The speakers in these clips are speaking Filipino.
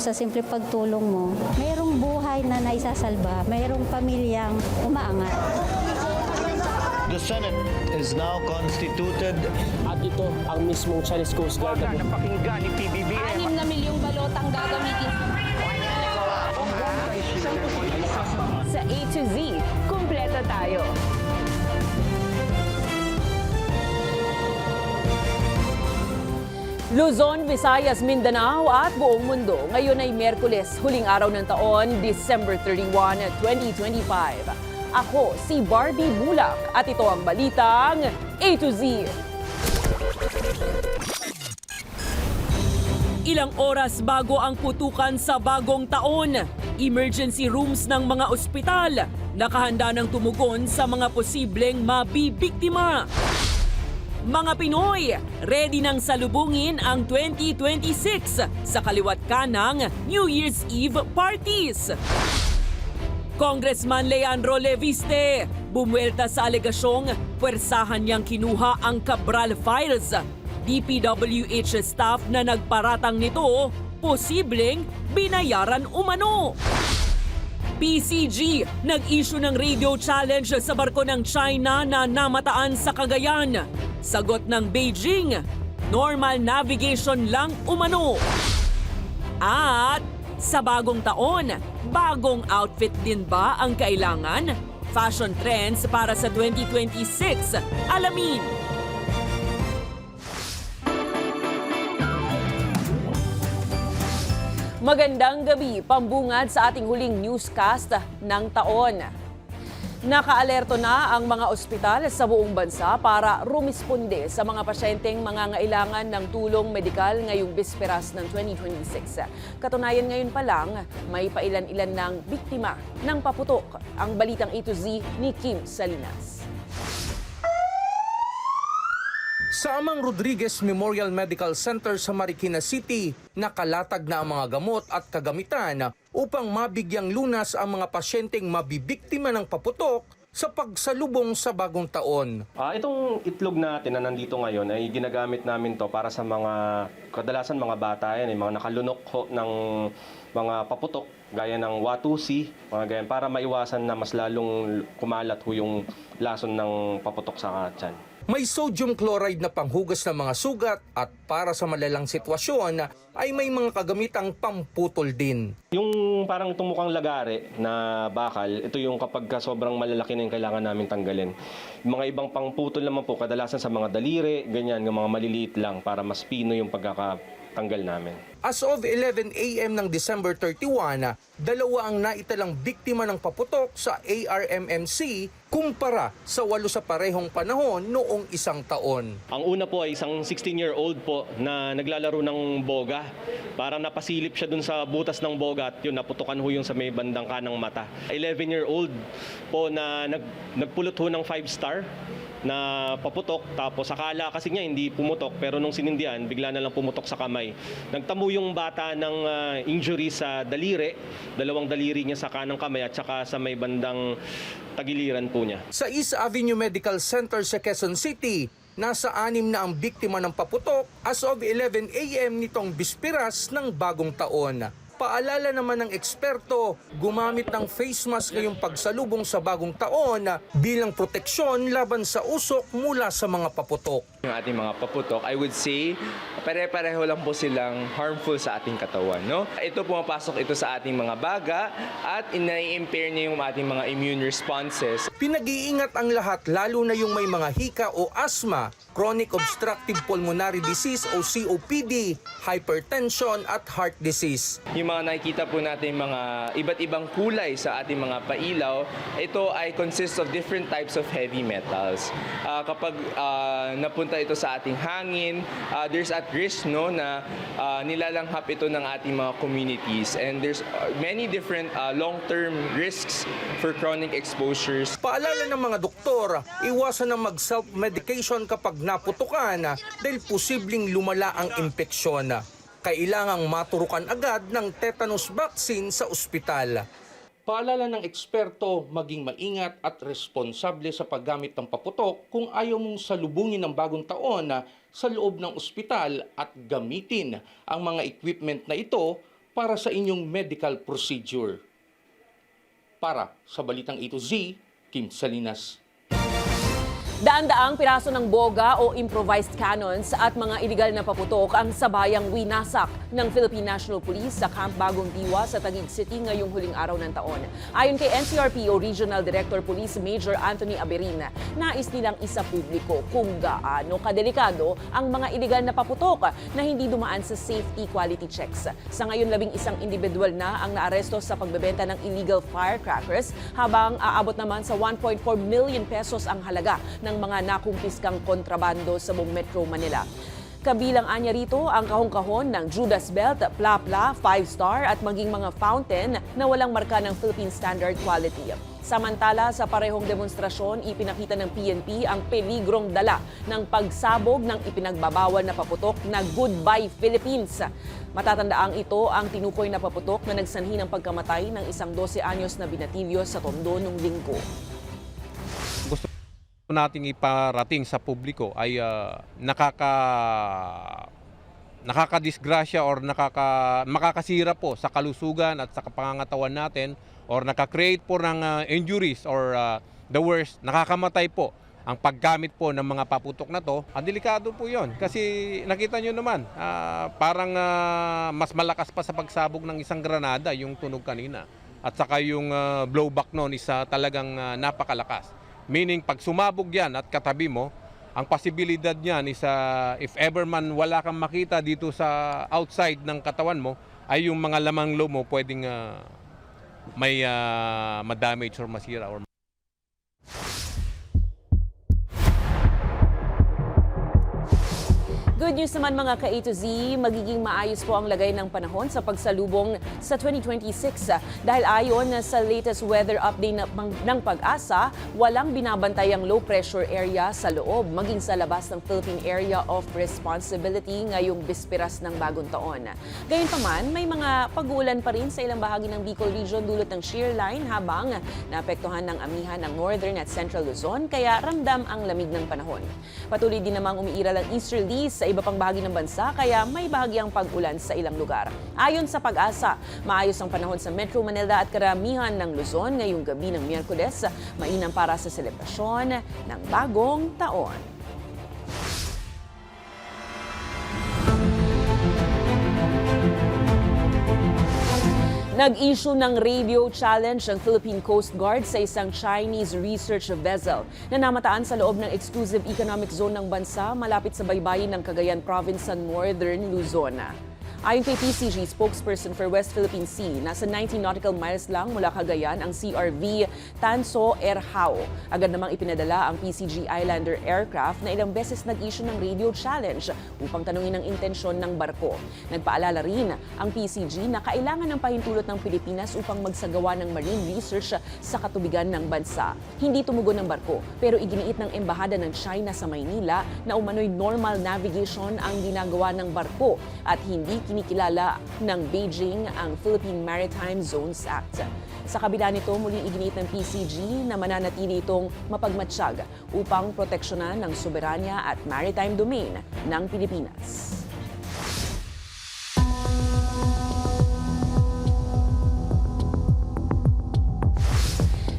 Sa simple pagtulong mo, mayroong buhay na naisasalba, mayroong pamilyang umaangat. The Senate is now constituted. At ito ang mismong Chinese Coast Guard. Napakinggan ni PBBM. 6 na milyong balotang gagamitin sa A to Z. Kumpleto tayo. Luzon, Visayas, Mindanao at buong mundo. Ngayon ay Miyerkules, huling araw ng taon, December 31, 2025. Ako si Barbie Bulak at ito ang balitang A to Z. Ilang oras bago ang putukan sa bagong taon, emergency rooms ng mga ospital nakahanda ng tumugon sa mga posibleng mabibiktima. Mga Pinoy, ready nang salubungin ang 2026 sa kaliwat kanang New Year's Eve parties. Congressman Leandro Leviste, bumuelta sa alegasyong puwersahan niyang kinuha ang Cabral Files. DPWH staff na nagparatang nito, posibleng binayaran umano. PCG, nag-issue ng radio challenge sa barko ng China na namataan sa Cagayan. Sagot ng Beijing, normal navigation lang umano. At sa bagong taon, bagong outfit din ba ang kailangan? Fashion trends para sa 2026, alamin. Magandang gabi, pambungad sa ating huling newscast ng taon. Nakaalerto na ang mga ospital sa buong bansa para rumisponde sa mga pasyenteng mangangailangan ng tulong medikal ngayong bisperas ng 2026. Katunayan ngayon pa lang, may pailan-ilan ng biktima ng paputok. Ang balitang A to Z ni Kim Salinas. Sa Amang Rodriguez Memorial Medical Center sa Marikina City, nakalatag na ang mga gamot at kagamitan upang mabigyang lunas ang mga pasyenteng mabibiktima ng paputok sa pagsalubong sa bagong taon. Itong itlog natin na nandito ngayon ay ginagamit namin to para sa mga, kadalasan mga bata yan, mga nakalunok ho ng mga paputok, gaya ng Watusi, mga ganyan, para maiwasan na mas lalong kumalat ho yung lason ng paputok sa tiyan. May sodium chloride na panghugas ng mga sugat at para sa malalang sitwasyon ay may mga kagamitang pamputol din. Yung parang itong mukhang lagare na bakal, ito yung kapag sobrang malalaki na yung kailangan namin tanggalin. Yung mga ibang pangputol naman po, kadalasan sa mga daliri, ganyan, yung mga maliliit lang para mas pino yung pagkakatanggal namin. As of 11 a.m. ng December 31, dalawa ang naitalang biktima ng paputok sa ARMMC kumpara sa 8 sa parehong panahon noong isang taon. Ang una po ay isang 16-year-old po na naglalaro ng boga. Parang napasilip siya dun sa butas ng boga at yun, naputukan ho yung sa may bandang kanang mata. 11-year-old po na nagpulot ho ng 5-star na paputok, tapos akala kasi niya hindi pumutok, pero nung sinindihan, bigla na lang pumutok sa kamay. Nagtamo yung bata ng injury sa daliri, dalawang daliri niya sa kanang kamay at saka sa may bandang tagiliran po niya. Sa East Avenue Medical Center sa Quezon City, nasa 6 na ang biktima ng paputok as of 11 a.m. nitong bispiras ng bagong taon. Paalala naman ng eksperto, gumamit ng face mask ngayong pagsalubong sa bagong taon bilang proteksyon laban sa usok mula sa mga paputok. Yung ating mga paputok, I would say, pare-pareho lang po silang harmful sa ating katawan. No? Ito pumapasok ito sa ating mga baga at ina-impair niya yung ating mga immune responses. Pinag-iingat ang lahat lalo na yung may mga hika o asthma, chronic obstructive pulmonary disease o COPD, hypertension at heart disease. Yung mga nakikita po natin mga iba't ibang kulay sa ating mga pailaw, ito ay consists of different types of heavy metals. Kapag napunta ito sa ating hangin, there's at risk no na nilalanghap ito ng ating mga communities, and there's many different long-term risks for chronic exposures. Paalala ng mga doktor, iwasan na mag-self-medication kapag naputukan dahil posibleng lumala ang impeksyon. Kailangang maturukan agad ng tetanus vaccine sa ospital. Paalala ng eksperto, maging maingat at responsable sa paggamit ng paputok kung ayaw mong salubungin ng bagong taon sa loob ng ospital at gamitin ang mga equipment na ito para sa inyong medical procedure. Para sa Balitang A to Z, Kim Salinas. Daan-daang piraso ng boga o improvised cannons at mga iligal na paputok ang sabayang winasak ng Philippine National Police sa Camp Bagong Diwa sa Taguig City ngayong huling araw ng taon. Ayon kay NCRPO Regional Director Police Major Anthony Aberin, nais nilang isa publiko kung gaano kadelikado ang mga iligal na paputok na hindi dumaan sa safety quality checks. Sa ngayon, 11 individual na ang naaresto sa pagbebenta ng illegal firecrackers habang aabot naman sa 1.4 million pesos ang halaga ng mga nakumpiskang kontrabando sa buong Metro Manila. Kabilang anya rito ang kahon-kahon ng Judas Belt, Pla-Pla, 5-star at maging mga fountain na walang marka ng Philippine Standard Quality. Samantala, sa parehong demonstrasyon, ipinakita ng PNP ang peligrong dala ng pagsabog ng ipinagbabawal na paputok na Goodbye Philippines. Matatandaang ito ang tinukoy na paputok na nagsanhi ng pagkamatay ng isang 12 anyos na binatilyo sa Tondo noong Linggo. Nating iparating sa publiko ay nakakadisgrasya or makakasira po sa kalusugan at sa kapangangatawan natin or nakakreate po ng injuries or the worst, nakakamatay po ang paggamit po ng mga paputok na to. Delikado po yon kasi nakita nyo naman parang mas malakas pa sa pagsabog ng isang granada yung tunog kanina at saka yung blowback noon is talagang napakalakas. Meaning, pag sumabog yan at katabi mo, ang posibilidad niyan is if ever man wala kang makita dito sa outside ng katawan mo, ay yung mga lamang loob mo pwedeng may ma-damage or masira. Good news naman mga ka-A to Z, magiging maayos po ang lagay ng panahon sa pagsalubong sa 2026 dahil ayon sa latest weather update ng Pag-asa, walang binabantayang low pressure area sa loob maging sa labas ng Philippine Area of Responsibility ngayong bisperas ng bagong taon. Gayunpaman, may mga pag-uulan pa rin sa ilang bahagi ng Bicol Region dulot ng shear line habang naapektuhan ng amihan ng Northern at Central Luzon kaya ramdam ang lamig ng panahon. Patuloy din namang umiiral ang easterlies sa iba pang bahagi ng bansa kaya may bahagyang pag-ulan sa ilang lugar. Ayon sa Pag-asa, maayos ang panahon sa Metro Manila at karamihan ng Luzon ngayong gabi ng Miyerkules, mainam para sa selebrasyon ng bagong taon. Nag-issue ng radio challenge ang Philippine Coast Guard sa isang Chinese research vessel na namataan sa loob ng exclusive economic zone ng bansa malapit sa baybayin ng Cagayan Province sa Northern Luzon. Ayon kay PCG spokesperson for West Philippine Sea, nasa 90 nautical miles lang mula Cagayan ang CRV Tanso Erhao. Agad namang ipinadala ang PCG Islander aircraft na ilang beses nag-issue ng radio challenge upang tanungin ang intensyon ng barko. Nagpaalala rin ang PCG na kailangan ng pahintulot ng Pilipinas upang magsagawa ng marine research sa katubigan ng bansa. Hindi tumugon ng barko pero iginiit ng Embahada ng China sa Maynila na umano'y normal navigation ang ginagawa ng barko at hindi kinikilala ng Beijing ang Philippine Maritime Zones Act. Sa kabila nito, muling iginit ng PCG na mananatili itong mapagmatsyag upang proteksyonan ng soberanya at maritime domain ng Pilipinas.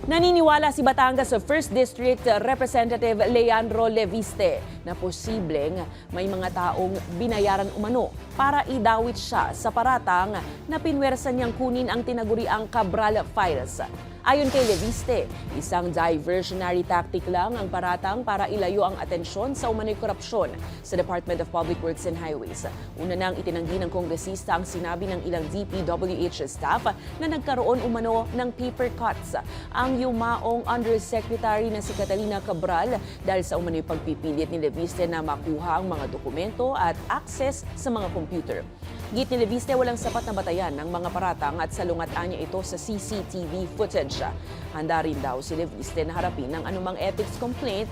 Naniniwala si Batangas sa 1st District Representative Leandro Leviste na posibleng may mga taong binayaran umano para idawit siya sa paratang na pinwersan niyang kunin ang tinaguriang Cabral Files. Ayon kay Leviste, isang diversionary tactic lang ang paratang para ilayo ang atensyon sa umano'y korupsyon sa Department of Public Works and Highways. Una nang itinanggi ng kongresista ang sinabi ng ilang DPWH staff na nagkaroon umano ng paper cuts ang yumaong Undersecretary na si Catalina Cabral dahil sa umano'y pagpipilit ni Leviste na makuha ang mga dokumento at access sa mga computer. Git ni Leviste walang sapat na batayan ng mga paratang at salungat-anya ito sa CCTV footage. Handa rin daw si Leviste na harapin ng anumang ethics complaint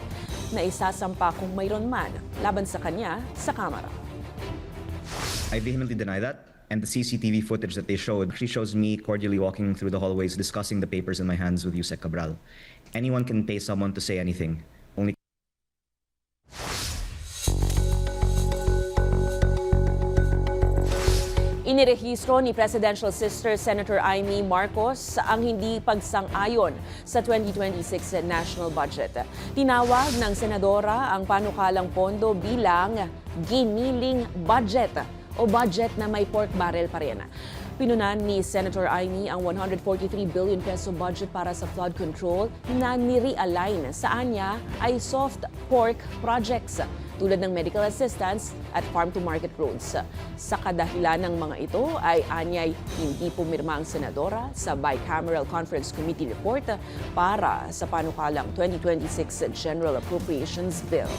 na isasampa kung mayroon man laban sa kanya sa Kamara. I vehemently deny that. And the CCTV footage that they showed actually shows me cordially walking through the hallways discussing the papers in my hands with Yusek Cabral. Anyone can pay someone to say anything. Only Inirehistro ni Presidential Sister Senator Amy Marcos ang hindi pagsang-ayon sa 2026 national budget. Tinawag ng senadora ang panukalang pondo bilang giniling budget o budget na may pork barrel pa rin. Pinunan ni Senator Amy ang 143 billion peso budget para sa flood control na ni-realign sa anya ay soft pork projects tulad ng medical assistance at farm-to-market roads. Sa kadahilan ng mga ito ay anyay hindi pumirma ang senadora sa Bicameral Conference Committee report para sa panukalang 2026 General Appropriations Bill.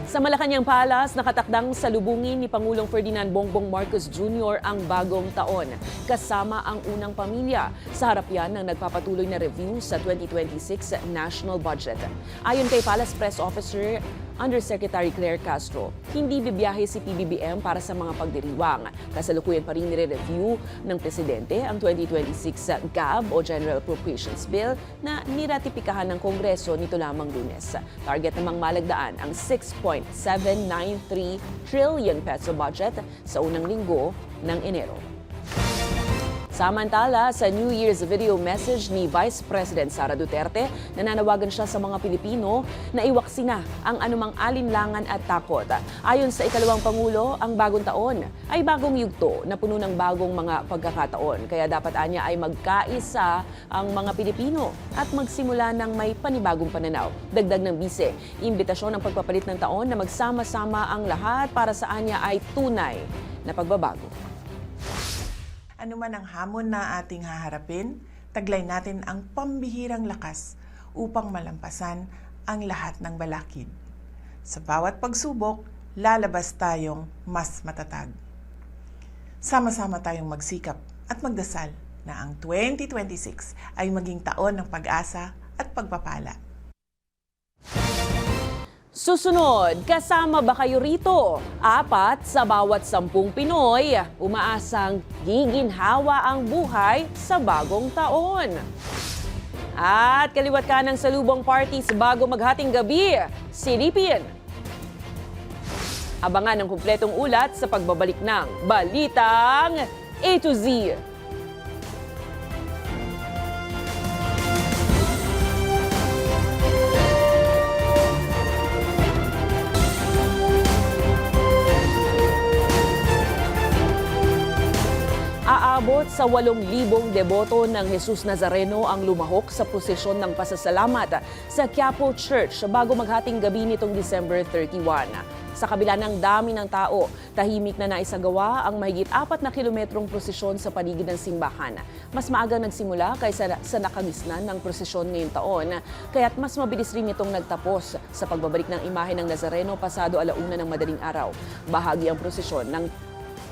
Sa Malacanang Palace, nakatakdang salubungin ni Pangulong Ferdinand Bongbong Marcos Jr. ang bagong taon, kasama ang unang pamilya. Sa harap yan ng nagpapatuloy na review sa 2026 national budget. Ayon kay Palace Press Officer Undersecretary Claire Castro, hindi bibiyahe si PBBM para sa mga pagdiriwang. Kasalukuyan pa rin nire-review ng Presidente ang 2026 GAB o General Appropriations Bill na niratipikahan ng Kongreso nito lamang Lunes. Target namang malagdaan ang 6.793 trillion peso budget sa unang linggo ng Enero. Samantala, sa New Year's video message ni Vice President Sara Duterte, nananawagan siya sa mga Pilipino na iwaksina ang anumang alinlangan at takot. Ayon sa ikalawang Pangulo, ang bagong taon ay bagong yugto na puno ng bagong mga pagkakataon. Kaya dapat anya ay magkaisa ang mga Pilipino at magsimula ng may panibagong pananaw. Dagdag ng bise, imbitasyon ng pagpapalit ng taon na magsama-sama ang lahat para sa anya ay tunay na pagbabago. Ano man ang hamon na ating haharapin, taglay natin ang pambihirang lakas upang malampasan ang lahat ng balakid. Sa bawat pagsubok, lalabas tayong mas matatag. Sama-sama tayong magsikap at magdasal na ang 2026 ay maging taon ng pag-asa at pagpapala. Susunod, kasama ba kayo rito? 4 sa bawat 10 Pinoy, umaasang giginhawa ang buhay sa bagong taon. At kaliwat ka ng salubong parties bago maghating gabi, silipin. Abangan ang kumpletong ulat sa pagbabalik ng Balitang A to Z. Aabot sa 8,000 deboto ng Jesus Nazareno ang lumahok sa prosesyon ng pasasalamat sa Quiapo Church bago maghating gabi nitong December 31. Sa kabila ng dami ng tao, tahimik na naisagawa ang mahigit 4 na kilometrong prosesyon sa paligid ng simbahan. Mas maaga nagsimula kaysa sa nakagisnan ng prosesyon ngayong taon, kaya't mas mabilis rin itong nagtapos sa pagbabalik ng imahe ng Nazareno pasado 1:00 ng madaling araw. Bahagi ang prosesyon ng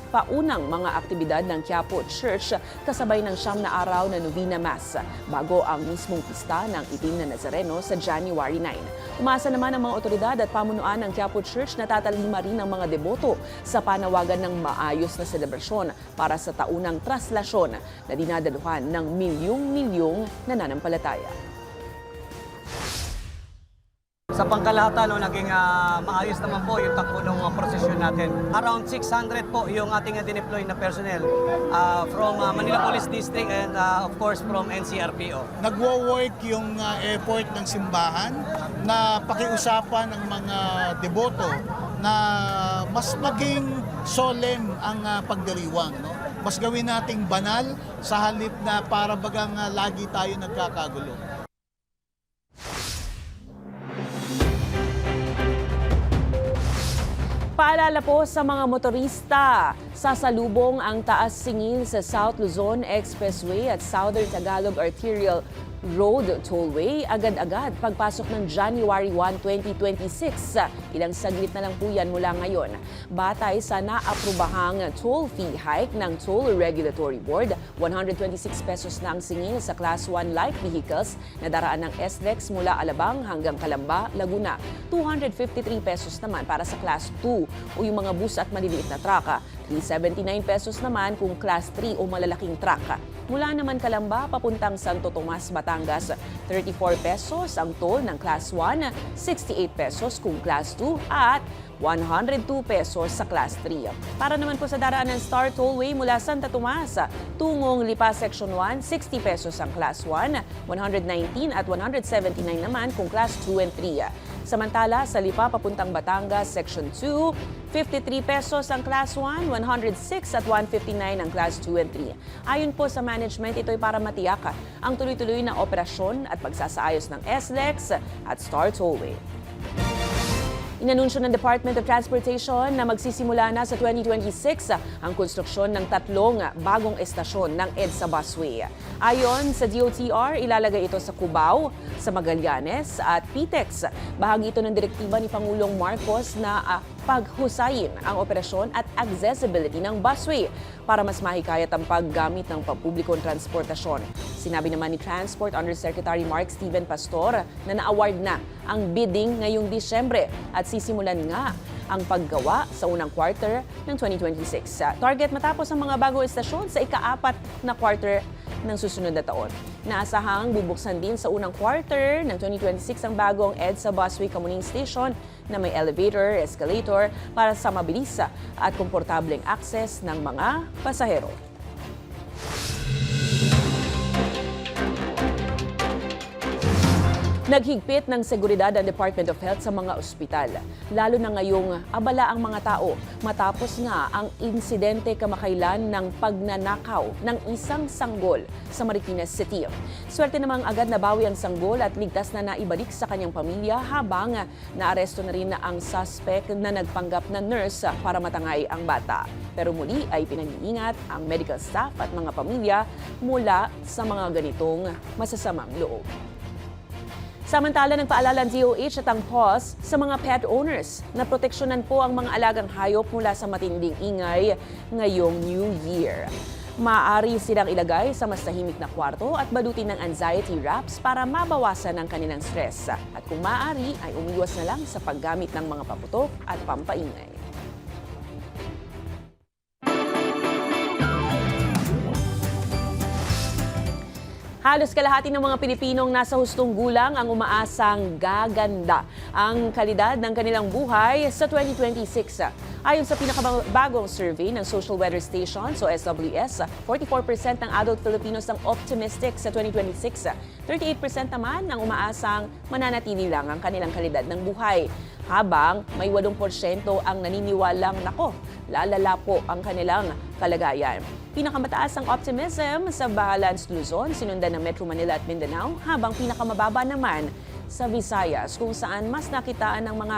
paunang mga aktibidad ng Quiapo Church kasabay ng 9 na araw na Novena Mass bago ang mismong pista ng Itim na Nazareno sa January 9. Umasa naman ang mga otoridad at pamunuan ng Quiapo Church na tatalima rin ang mga deboto sa panawagan ng maayos na selebrasyon para sa taunang traslasyon na dinadaluhan ng milyong-milyong nananampalataya. Sa pangkalahatan, naging maayos naman po yung takbo ng prosesyon natin. Around 600 po yung ating dineploy na personnel from Manila Police District and of course from NCRPO. Nagwo-work yung effort ng simbahan na pakiusapan ng mga deboto na mas maging solemn ang pagdiriwang. No? Mas gawin nating banal sa halip na para bagang lagi tayo nagkakagulo. Paalala po sa mga motorista, sasalubong ang taas singil sa South Luzon Expressway at Southern Tagalog Arterial Road Tollway agad-agad pagpasok ng January 1, 2026. Ilang saglit na lang po yan mula ngayon. Batay sa naaprubahang toll fee hike ng Toll Regulatory Board, 126 pesos na ang singil sa Class 1 light vehicles na daraan ng SLEX mula Alabang hanggang Calamba, Laguna. 253 pesos naman para sa Class 2 o yung mga bus at maliliit na truck. 379 pesos naman kung Class 3 o malalaking truck. Mula naman Calamba papuntang Santo Tomas, Batangas. Batangas, 34 pesos ang toll ng Class 1, 68 pesos kung Class 2 at 102 pesos sa Class 3. Para naman po sa daraan ng Star Tollway mula Santa Tomas, tungong Lipa Section 1, 60 pesos ang Class 1, 119 at 179 naman kung Class 2 and 3. Samantala, sa Lipa papuntang Batangas Section 2, 53 pesos ang Class 1, 106 at 159 ang Class 2 and 3. Ayon po sa management, ito ay para matiyak ang tuloy-tuloy na operasyon at pagsasaayos ng SLEX at Star Tollway. Inanunsyo ng Department of Transportation na magsisimula na sa 2026 ang konstruksyon ng 3 bagong estasyon ng EDSA Busway. Ayon sa DOTR, ilalagay ito sa Cubao, sa Magallanes at Pitex. Bahagi ito ng direktiba ni Pangulong Marcos na paghusayin ang operasyon at accessibility ng busway para mas mahikayat ang paggamit ng pampublikong transportasyon. Sinabi naman ni Transport Undersecretary Mark Steven Pastor na na-award na ang bidding ngayong Disyembre at sisimulan nga ang paggawa sa unang quarter ng 2026. Target matapos ang mga bagong estasyon sa ika-4 na quarter ng susunod na taon. Naasahang bubuksan din sa unang quarter ng 2026 ang bagong EDSA Busway Commuting Station na may elevator, escalator para sa mabilis at komportableng access ng mga pasahero. Naghigpit ng seguridad ang Department of Health sa mga ospital, lalo na ngayong abala ang mga tao matapos nga ang insidente kamakailan ng pagnanakaw ng isang sanggol sa Marikina City. Swerte namang agad nabawi ang sanggol at ligtas na naibalik sa kanyang pamilya habang naaresto na rin ang suspect na nagpanggap na nurse para matangay ang bata. Pero muli ay pinag-iingat ang medical staff at mga pamilya mula sa mga ganitong masasamang loob. Samantala, nagpaalala ng DOH at ang PAWS sa mga pet owners na proteksyonan po ang mga alagang hayop mula sa matinding ingay ngayong New Year. Maaari silang ilagay sa mas tahimik na kwarto at balutin ng anxiety wraps para mabawasan ang kanilang stress. At kung maaari, ay umiwas na lang sa paggamit ng mga paputok at pampaingay. Halos kalahati ng mga Pilipinong nasa hustong gulang ang umaasang gaganda ang kalidad ng kanilang buhay sa 2026. Ayon sa pinakabagong survey ng Social Weather Station o SWS, 44% ng adult Filipinos ang optimistic sa 2026. 38% naman ang umaasang mananatili lang ang kanilang kalidad ng buhay. Habang may 8% ang naniniwalang lalala po ang kanilang kalagayan. Pinakamataas ang optimism sa Bahalans, Luzon, sinundan ng Metro Manila at Mindanao, habang pinakamababa naman sa Visayas, kung saan mas nakitaan ng mga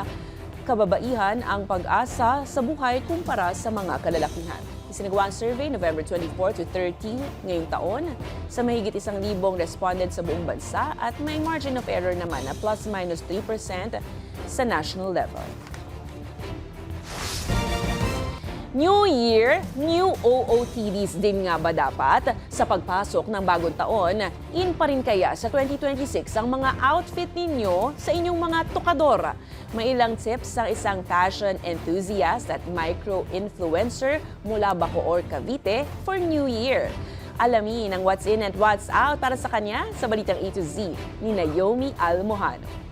kababaihan ang pag-asa sa buhay kumpara sa mga kalalakihan. Isinagawa ang survey November 24 to 30 ngayong taon sa mahigit 1,000 respondents sa buong bansa at may margin of error naman na plus-minus 3% sa national level. New Year, new OOTDs din nga ba dapat sa pagpasok ng bagong taon? In pa rin kaya sa 2026 ang mga outfit ninyo sa inyong mga tukador? May ilang tips sa isang fashion enthusiast at micro-influencer mula Bacoor, Cavite for New Year. Alamin ang what's in and what's out para sa kanya sa Balitang A to Z ni Naomi Almohano.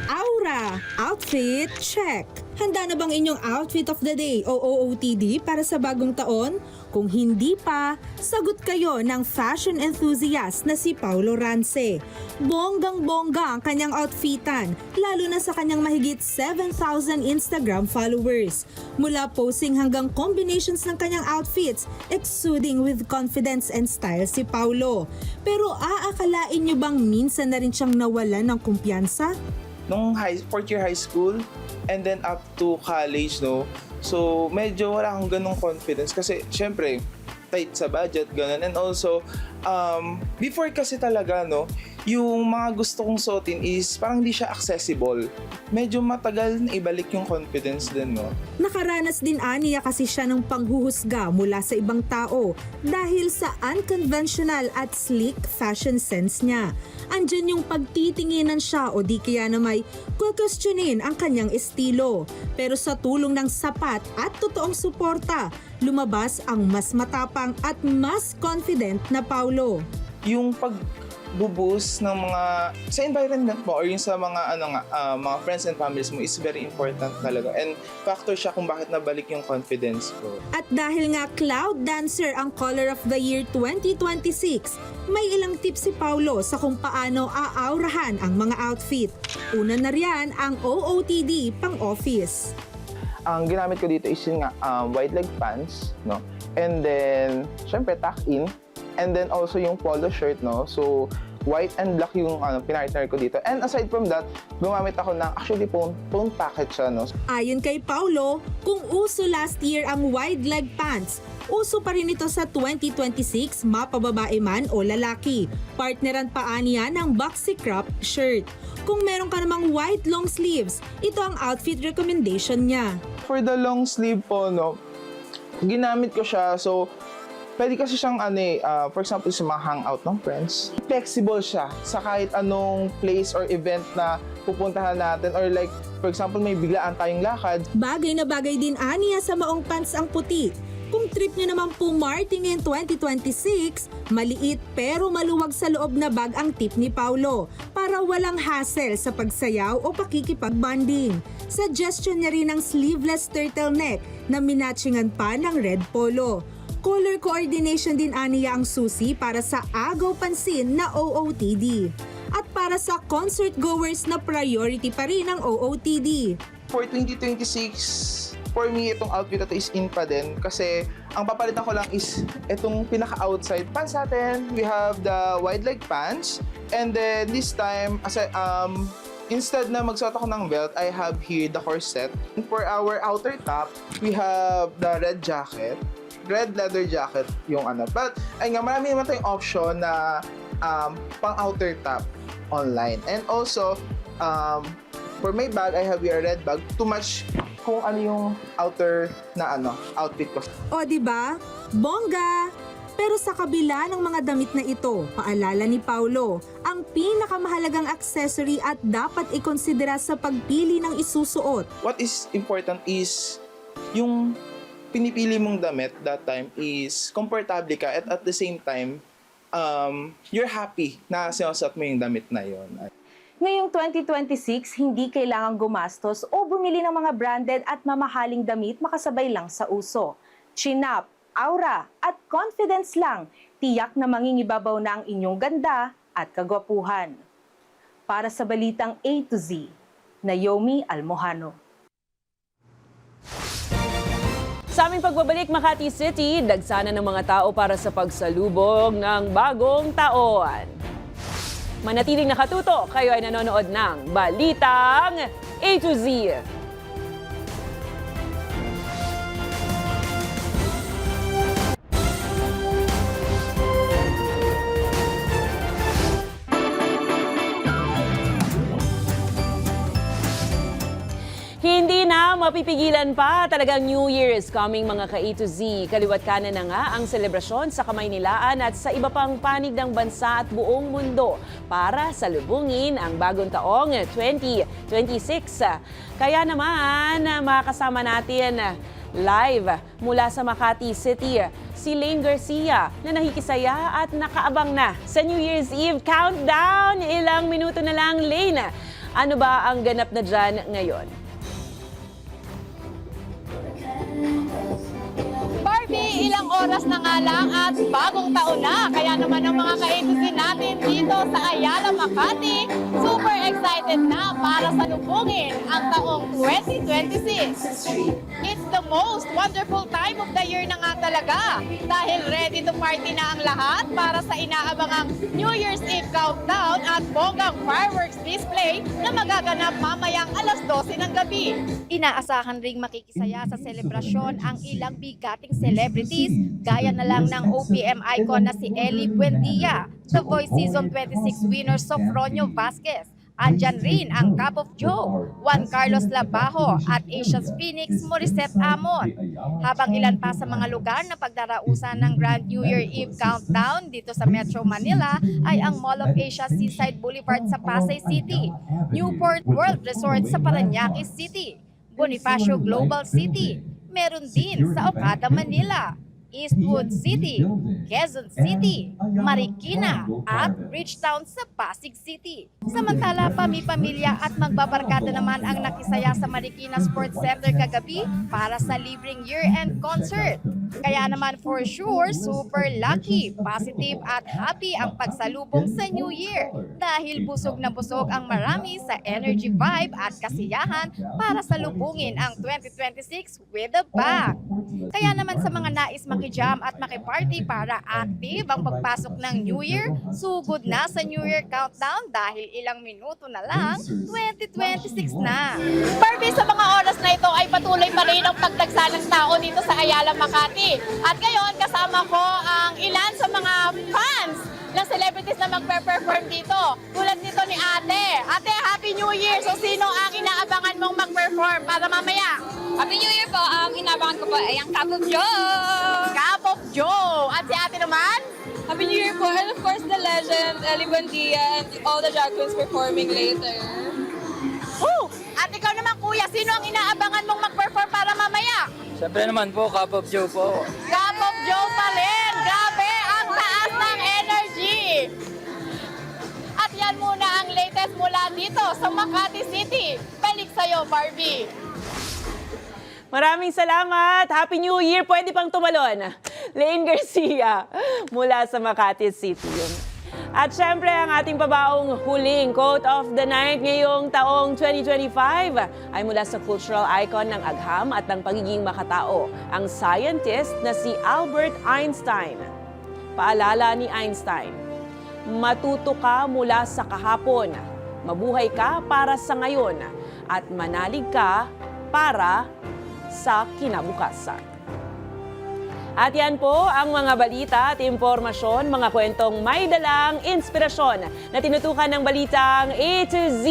Aura, outfit, check. Handa na bang inyong outfit of the day o OOTD para sa bagong taon? Kung hindi pa, sagot kayo ng fashion enthusiast na si Paulo Rance. Bonggang-bongga ang kanyang outfitan, lalo na sa kanyang mahigit 7,000 Instagram followers. Mula posing hanggang combinations ng kanyang outfits, exuding with confidence and style si Paulo. Pero aakalain nyo bang minsan na rin siyang nawalan ng kumpiyansa? Nung fourth year high school and then up to college, no? So, medyo wala akong ganong confidence kasi syempre, tight sa budget, ganun. And also, before kasi talaga, no, yung mga gusto kong suotin is parang hindi siya accessible. Medyo matagal na ibalik yung confidence din, no? Nakaranas din aniya kasi siya ng panghuhusga mula sa ibang tao dahil sa unconventional at sleek fashion sense niya. Andyan yung pagtitinginan siya o di kaya na may kukwestiyonin ang kanyang estilo. Pero sa tulong ng sapat at totoong suporta, lumabas ang mas matapang at mas confident na Paulo. Yung pagbubuhos ng mga sa environment mo or yung sa mga mga friends and families mo is very important talaga, and factor siya kung bakit nabalik yung confidence ko. At dahil nga Cloud Dancer ang Color of the Year 2026, may ilang tips si Paulo sa kung paano aaurahan ang mga outfit. Una na riyan ang OOTD pang-office. Ang ginamit ko dito is yung wide leg pants, no? And then syempre tuck in, and then also yung polo shirt, no? So white and black yung pinartner ko dito. And aside from that, gumamit ako ng actually phone packet siya, no? Ayon kay Paulo, kung uso last year ang wide leg pants, uso pa rin ito sa 2026, mapababae man o lalaki. Partneran pa aniya ng boxy crop shirt. Kung meron ka namang white long sleeves, ito ang outfit recommendation niya. For the long sleeve po, no, ginamit ko siya. So pwede kasi siyang for example, sa mga hangout ng friends. Flexible siya sa kahit anong place or event na pupuntahan natin, or like, for example, may biglaan tayong lakad. Bagay na bagay din aniya sa maong pants ang puti. Kung trip niyo naman pumarty ngayong 2026, maliit pero maluwag sa loob na bag ang tip ni Paulo para walang hassle sa pagsayaw o pakikipag-bonding. Suggestion niya rin ang sleeveless turtleneck na minatchingan pa ng red polo. Color coordination din aniya ang susi para sa agaw pansin na OOTD. At para sa concert goers na priority pa rin ang OOTD. For 2026, for me, itong outfit na to is in pa din kasi ang papalitan ko lang is itong pinaka-outside pants natin. We have the wide leg pants, and then this time, instead na magsuot ako ng belt, I have here the corset. And for our outer top, we have the red leather jacket yung But ay nga, marami naman tayong option na pang outer top online. And also, for my bag, I have here a red bag to match kung ano yung outer na outfit ko. O diba? Bongga! Pero sa kabila ng mga damit na ito, paalala ni Paulo, ang pinakamahalagang accessory at dapat ikonsidera sa pagpili ng isusuot. What is important is yung pinipili mong damit that time is komportable ka at the same time, you're happy na sinusuot mo yung damit na yon. Ngayong 2026, hindi kailangang gumastos o bumili ng mga branded at mamahaling damit makasabay lang sa uso. Chin-up, aura at confidence lang, tiyak na mangingibabaw na ang inyong ganda at kagwapuhan. Para sa Balitang A to Z, Naomi Almojano. Sa aming pagbabalik Makati City, dagsana ng mga tao para sa pagsalubog ng bagong taon. Manatiling nakatutok, kayo ay nanonood ng Balitang A to Z. Hindi na mapipigilan pa, talagang New Year is coming mga ka-A to Z. Kaliwat kanan na nga ang selebrasyon sa Kamaynilaan at sa iba pang panig ng bansa at buong mundo para salubungin ang bagong taong 2026. Kaya naman, makakasama natin live mula sa Makati City, si Lane Garcia na nakikisaya at nakaabang na sa New Year's Eve countdown. Ilang minuto na lang, Lane. Ano ba ang ganap na dyan ngayon? Barbie, ilang oras na nga lang at bagong taon na. Kaya naman ang mga ka-A2Z natin dito sa Ayala, Makati, super excited na para salubungin ang taong 2026. It's the most wonderful time of the year na nga talaga dahil ready to party na ang lahat para sa inaabangang New Year's Eve countdown at bonggang fireworks display na magaganap mamayang alas 12 ng gabi. Inaasahan ring makikisaya sa selebrasyon ang ilang bigating celebrities gaya na lang ng OPM icon na si Ellie Buendia, The Voice Season 26 winner Sofronio Vasquez. Andyan rin ang Cup of Joe, Juan Carlos Labajo at Asia's Phoenix Morissette Amon. Habang ilan pa sa mga lugar na pagdarausan ng Grand New Year Eve Countdown dito sa Metro Manila ay ang Mall of Asia Seaside Boulevard sa Pasay City, Newport World Resort sa Parañaque City, Bonifacio Global City, meron din sa Okada, Manila, Eastwood City, Quezon City, Marikina at Bridgetown sa Pasig City. Samantala, pamilya at magbabarkada naman ang nakisaya sa Marikina Sports Center kagabi para sa libreng year-end concert. Kaya naman for sure, super lucky, positive at happy ang pagsalubong sa New Year dahil busog na busog ang marami sa energy vibe at kasiyahan para salubungin ang 2026 with a bang. Kaya naman sa mga nais makijam at makiparty para active ang pagpasok ng New Year, sugod na sa New Year countdown dahil ilang minuto na lang, 2026 na. Barbie, sa mga oras na ito ay patuloy pa rin ang pagdagsa ng tao dito sa Ayala, Makati. At ngayon, kasama ko ang ilan sa mga fans ng celebrities na magpe-perform dito. Tulad nito ni Ate. Ate, Happy New Year! So, sino ang inaabangan mong mag-perform para mamaya? Happy New Year po! Ang inaabangan ko po ay ang Cup of Joe! Cup of Joe! At si Ate naman? Happy New Year po! And of course, the legend, Ellie Buendia, and all the drag queens performing later. Woo! At ikaw naman, Kuya, sino ang inaabangan mong mag-perform para mamaya? Siyempre naman po, Cup of Joe po. Cup of Joe pa rin! Grabe! Ang taas ng energy! At yan muna ang latest mula dito sa Makati City. Balik sa'yo, Barbie! Maraming salamat! Happy New Year! Pwede pang tumalon. Lane Garcia mula sa Makati City. At syempre, ang ating pabaong huling quote of the night ngayong taong 2025 ay mula sa cultural icon ng agham at ng pagiging makatao, ang scientist na si Albert Einstein. Paalala ni Einstein, matuto ka mula sa kahapon, mabuhay ka para sa ngayon, at manalig ka para sa kinabukasan. At yan po ang mga balita at impormasyon, mga kwentong may dalang inspirasyon na tinutukan ng balitang A to Z.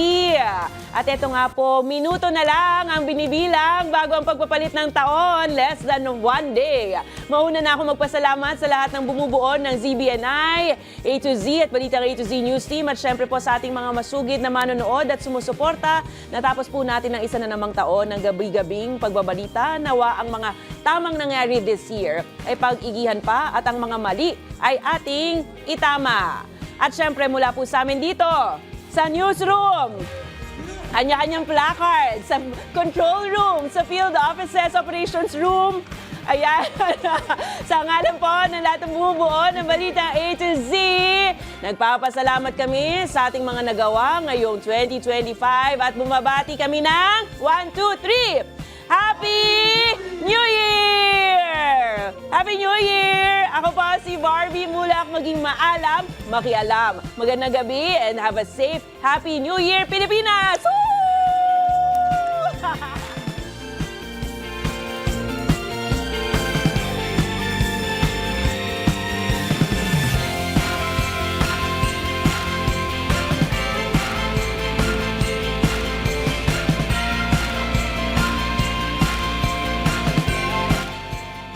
At ito nga po, minuto na lang ang binibilang bago ang pagpapalit ng taon, less than 1 day. Mauna na ako magpasalamat sa lahat ng bumubuo ng ZBNI, A to Z at Balitang A to Z News Team at syempre po sa ating mga masugid na manonood at sumusuporta. Natapos po natin ang isa na namang taon ng gabi-gabing pagbabalita. Nawa ang mga tamang nangyari this year ay pag-igihan pa at ang mga mali ay ating itama. At syempre mula po sa amin dito sa newsroom, kanya-kanyang placard, sa control room, sa field offices, operations room. Ayan, sa ngalan po ng lahat ng bumubuo ng Balita A to Z, nagpapasalamat kami sa ating mga nagawa ngayong 2025 at bumabati kami ng 1, 2, 3. Happy New Year! Happy New Year! Ako po si Barbie Mulak, maging maalam, makialam. Magandang gabi and have a safe, happy New Year, Pilipinas! Woo!